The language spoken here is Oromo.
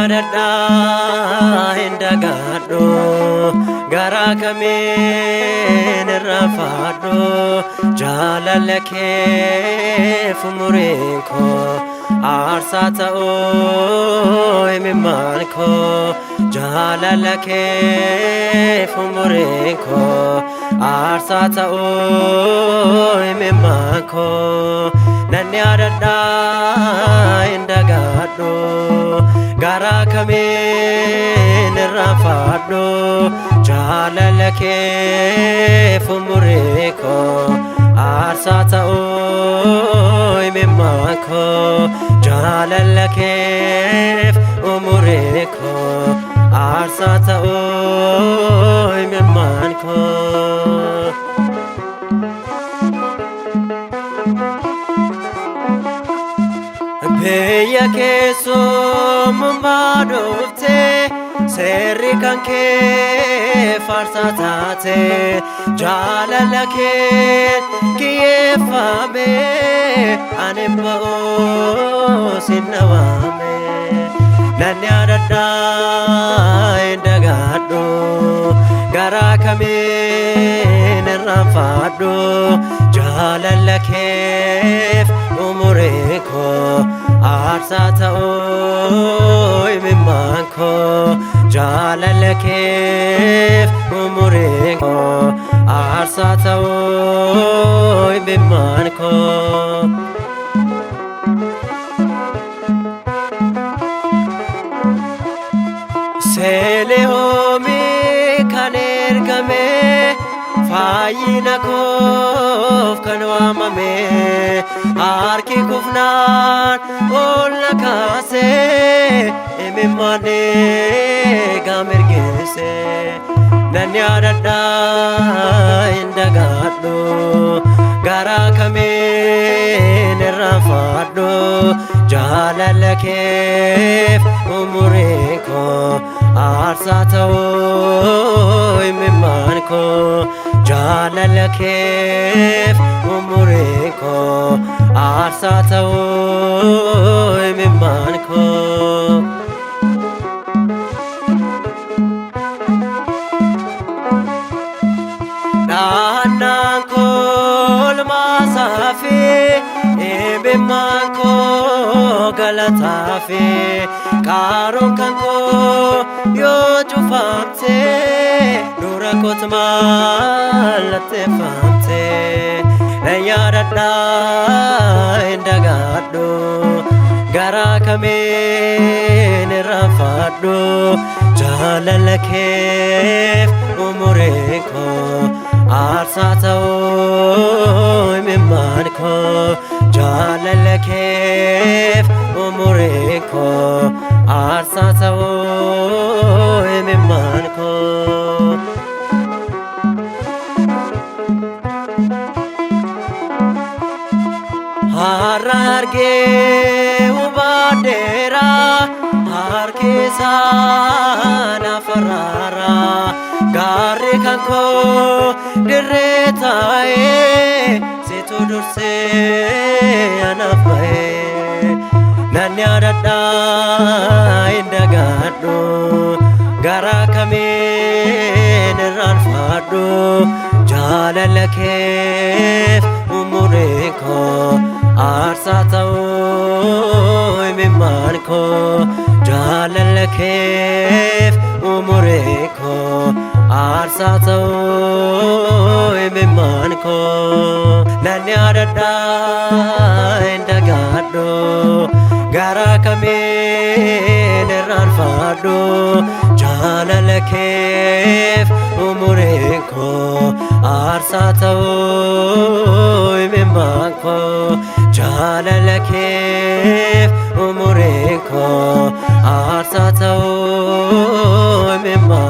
Nanyarada indagado gara kamin rafado jalalake fumurenko arsata o emimanko jalalake fumurenko arsata o emimanko nanyarada indagado gara kamin rafado jalalake fumureko arsata oy memako jalalake fumureko arsata oy memako Beya keso mumbadofte serri kanke farsatate jalalake kiyefame anebo sinawame nanyarada indagado gara kamin rafado jalalake umureko arsata oy mimanko jalalake umureko arsata oy mimanko selehomi kanergame fayina kof kanwamame arki kufnan olna kase emimane gamergese nanyarada indagado gara kamin rafado jalalake umureko arsata oy mimanko jalalake umureko arsata oy mimanko dananko masafi ebimanko galatafi karon kanko yo jufamte durakot malate famte nayarada indagado gara kamin rafado jalalake umureko arsata oy mimanko jalalake umureko arsata oy mimanko hararge ubadera harkisana farara gare kanko diretae situ durse anafae nanyarada indagado gara kamin ranfado jalalake umureko arsata oy mimanko jalalake umureko arsata oy mimanko nanyarada indagado gara kamin ranfado jalalake umureko arsata oy mimanko jalalake umureko arsata oy mimanko